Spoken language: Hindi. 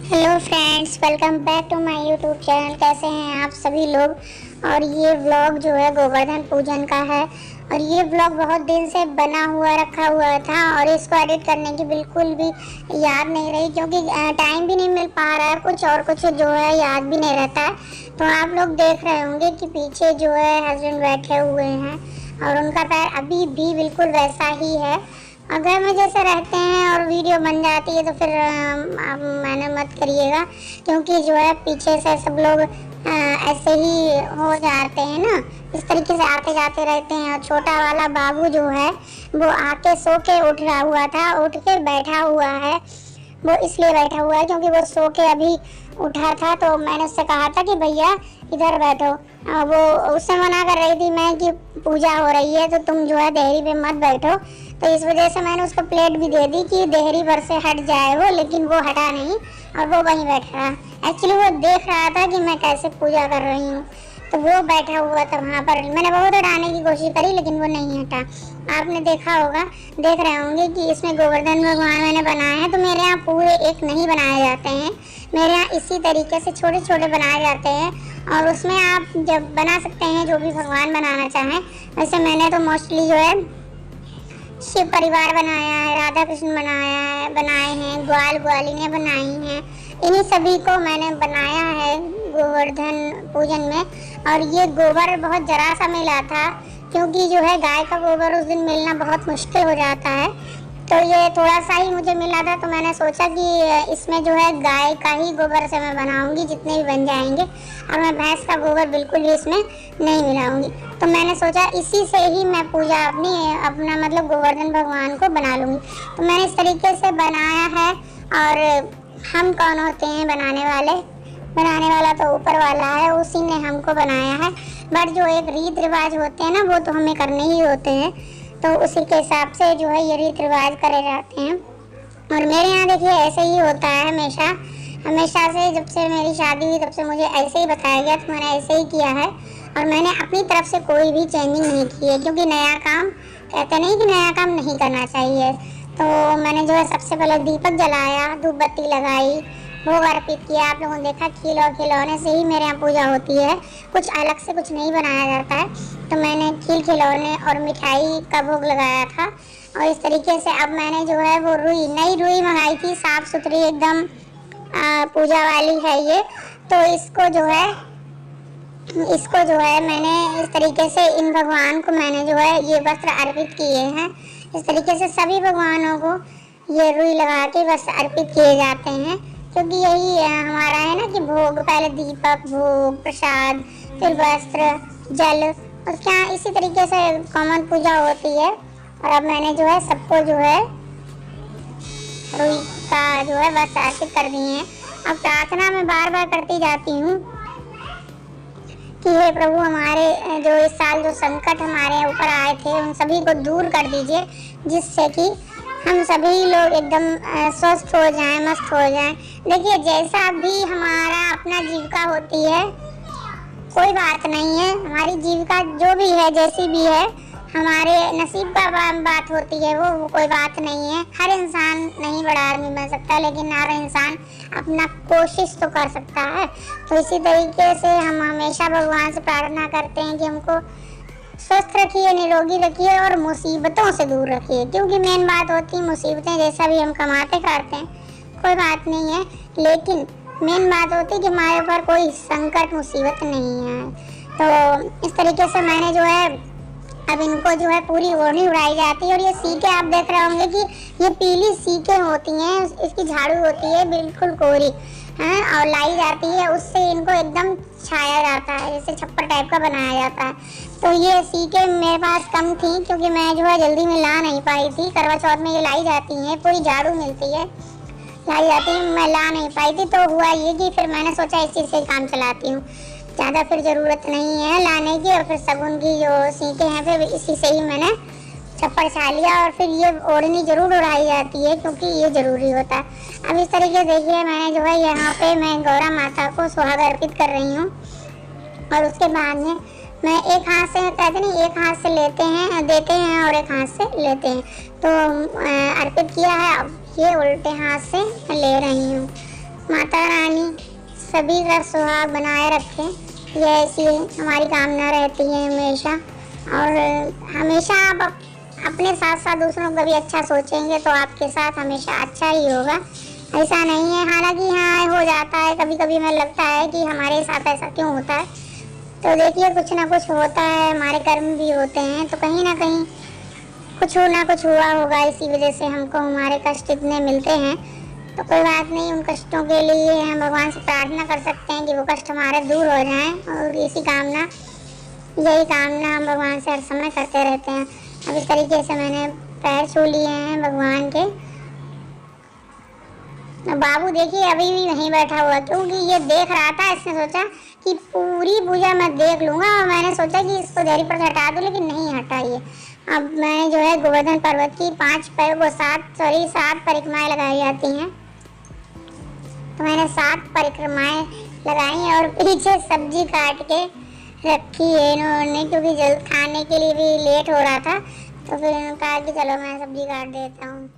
Hello friends, welcome back to my YouTube channel. कैसे हैं आप सभी लोग। और ये व्लॉग जो है गोवर्धन पूजन का है और ये व्लॉग बहुत दिन से बना हुआ रखा हुआ था और इसको एडिट करने की बिल्कुल भी याद नहीं रही क्योंकि टाइम भी नहीं मिल पा रहा है। कुछ जो है याद भी नहीं रहता है। तो आप लोग देख रहे होंगे कि पीछे जो है हस्बैंड बैठे हुए हैं और उनका पैर अभी भी बिल्कुल वैसा ही है। अगर में जैसे रहते हैं और वीडियो बन जाती है तो फिर आप मैंने मत करिएगा क्योंकि जो है पीछे से सब लोग ऐसे ही हो जाते हैं ना, इस तरीके से आते जाते रहते हैं। और छोटा वाला बाबू जो है वो आके सो के उठ रहा हुआ था, उठ के बैठा हुआ है। वो इसलिए बैठा हुआ है क्योंकि वो सो के अभी उठा था। तो मैंने उससे कहा था कि भैया इधर बैठो। वो उससे मना कर रही थी मैं कि पूजा हो रही है तो तुम जो है देहरी पे मत बैठो। तो इस वजह से मैंने उसको प्लेट भी दे दी कि देहरी पर से हट जाए वो, लेकिन वो हटा नहीं और वो वहीं बैठा रहा। एक्चुअली वो देख रहा था कि मैं कैसे पूजा कर रही हूँ, तो वो बैठा हुआ था वहाँ पर। मैंने बहुत हटाने की कोशिश करी लेकिन वो नहीं हटा। आपने देखा होगा, देख रहे होंगे कि इसमें गोवर्धन भगवान मैंने बनाए हैं। तो मेरे यहाँ पूरे एक नहीं बनाए जाते हैं, मेरे यहाँ इसी तरीके से छोटे छोटे बनाए जाते हैं। और उसमें आप जब बना सकते हैं जो भी भगवान बनाना चाहें। वैसे मैंने तो मोस्टली जो है शिव परिवार बनाया है, राधा कृष्ण बनाए हैं, ग्वाल ग्वालिनें बनाई हैं। इन्हीं सभी को मैंने बनाया है गोवर्धन पूजन में। और ये गोबर बहुत जरा सा मिला था क्योंकि जो है गाय का गोबर उस दिन मिलना बहुत मुश्किल हो जाता है। तो ये थोड़ा सा ही मुझे मिला था तो मैंने सोचा कि इसमें जो है गाय का ही गोबर से मैं बनाऊंगी जितने भी बन जाएंगे, और मैं भैंस का गोबर बिल्कुल भी इसमें नहीं मिलाऊंगी। तो मैंने सोचा इसी से ही मैं पूजा अपना मतलब गोवर्धन भगवान को बना लूँगी। तो मैंने इस तरीके से बनाया है। और हम कौन होते हैं बनाने वाला तो ऊपर वाला है, उसी ने हमको बनाया है। बट जो एक रीत रिवाज होते हैं ना वो तो हमें करने ही होते हैं, तो उसी के हिसाब से जो है ये रीत रिवाज करे जाते हैं। और मेरे यहाँ देखिए ऐसे ही होता है हमेशा से। जब से मेरी शादी हुई तब से मुझे ऐसे ही बताया गया तो मैंने ऐसे ही किया है। और मैंने अपनी तरफ से कोई भी चेंजिंग नहीं की है क्योंकि नया काम कहते नहीं कि नया काम नहीं करना चाहिए। तो मैंने जो है सबसे पहले दीपक जलाया, धूप बत्ती लगाई, भोग अर्पित किया। आप लोगों ने देखा खिलौने से ही मेरे यहाँ पूजा होती है, कुछ अलग से कुछ नहीं बनाया जाता है। तो मैंने खिलौने और मिठाई का भोग लगाया था। और इस तरीके से अब मैंने जो है वो नई रुई मंगाई थी, साफ़ सुथरी एकदम पूजा वाली है ये। तो इसको जो है मैंने इस तरीके से इन भगवान को मैंने जो है ये वस्त्र अर्पित किए हैं। इस तरीके से सभी भगवानों को ये रुई लगा के वस्त्र अर्पित किए जाते हैं क्योंकि यही हमारा है ना कि भोग, पहले दीपक, भोग, प्रसाद, फिर वस्त्र, जल, उसके यहाँ इसी तरीके से कॉमन पूजा होती है। और अब मैंने जो है सबको जो है रुई का जो है वस्त्र अर्पित कर दिए हैं। अब प्रार्थना मैं बार बार करती जाती हूँ कि हे प्रभु, हमारे जो इस साल जो संकट हमारे ऊपर आए थे उन सभी को दूर कर दीजिए, जिससे कि हम सभी लोग एकदम स्वस्थ हो जाएं, मस्त हो जाएं। देखिए जैसा भी हमारा अपना जीविका होती है कोई बात नहीं है, हमारी जीविका जो भी है जैसी भी है हमारे नसीब का बात होती है, वो कोई बात नहीं है। हर इंसान नहीं बड़ा आदमी बन सकता लेकिन हर इंसान अपना कोशिश तो कर सकता है। तो इसी तरीके से हम हमेशा भगवान से प्रार्थना करते हैं कि हमको स्वस्थ रखिए, निरोगी रखिए और मुसीबतों से दूर रखिए। क्योंकि मेन बात होती है मुसीबतें, जैसा भी हम कमाते करते हैं कोई बात नहीं है, लेकिन मेन बात होती है कि हमारे ऊपर कोई संकट मुसीबत नहीं है। तो इस तरीके से मैंने जो है अब इनको जो है पूरी ओढ़नी उड़ाई जाती है। और ये सीके आप देख रहे होंगे कि ये पीली सीके होती हैं, इसकी झाड़ू होती है बिल्कुल कोरी है और लाई जाती है, उससे इनको एकदम छाया जाता है, जैसे छप्पर टाइप का बनाया जाता है। तो ये सीके मेरे पास कम थी क्योंकि मैं जो है जल्दी में ला नहीं पाई थी। करवा चौथ में ये लाई जाती हैं, पूरी झाड़ू मिलती है, लाई जाती है, मैं ला नहीं पाई थी। तो हुआ ये कि फिर मैंने सोचा इस चीज़ से काम चलाती हूँ, ज़्यादा फिर ज़रूरत नहीं है लाने की। और फिर सगुन की जो सीके हैं फिर इसी से ही मैंने छप्पर छा लिया। और फिर ये ओढ़नी ज़रूर उड़ाई जाती है क्योंकि ये ज़रूरी होता है। अब इस तरीके देखिए मैंने जो है यहाँ पे मैं गौरा माता को सुहाग अर्पित कर रही हूँ। और उसके बाद में मैं एक हाथ से कहते नहीं, एक हाथ से देते हैं और एक हाथ से लेते हैं। तो अर्पित किया है, अब ये उल्टे हाथ से ले रही हूँ। माता रानी सभी का सुहाग बनाए रखे, ये ऐसी हमारी कामना रहती है हमेशा। और हमेशा आप अपने साथ साथ दूसरों को भी अच्छा सोचेंगे तो आपके साथ हमेशा अच्छा ही होगा, ऐसा नहीं है। हालांकि हाँ हो जाता है कभी कभी, हमें लगता है कि हमारे साथ ऐसा क्यों होता है, तो देखिए कुछ ना कुछ होता है, हमारे कर्म भी होते हैं, तो कहीं ना कहीं कुछ ना कुछ हुआ होगा, इसी वजह से हमको हमारे कष्ट इतने मिलते हैं। तो कोई बात नहीं, उन कष्टों के लिए हम भगवान से प्रार्थना कर सकते हैं कि वो कष्ट हमारे दूर हो जाएं, और यही कामना हम भगवान से हर समय करते रहते हैं। अब इस तरीके से मैंने पैर छू लिए हैं भगवान के। बाबू देखिए अभी भी वहीं बैठा हुआ, क्योंकि ये देख रहा था, इसने सोचा कि पूरी पूजा मैं देख लूँगा, और मैंने सोचा कि इसको धैर्य पर हटा दूँ, लेकिन नहीं हटा ये। अब मैंने जो है गोवर्धन पर्वत की 7 परिक्रमाएं लगाई जाती हैं, तो मैंने 7 परिक्रमाएं लगाई और पीछे सब्जी काट के रखी है इन्होंने, क्योंकि जल्द खाने के लिए भी लेट हो रहा था, तो फिर उन्होंने कहा कि चलो मैं सब्जी काट देता हूँ।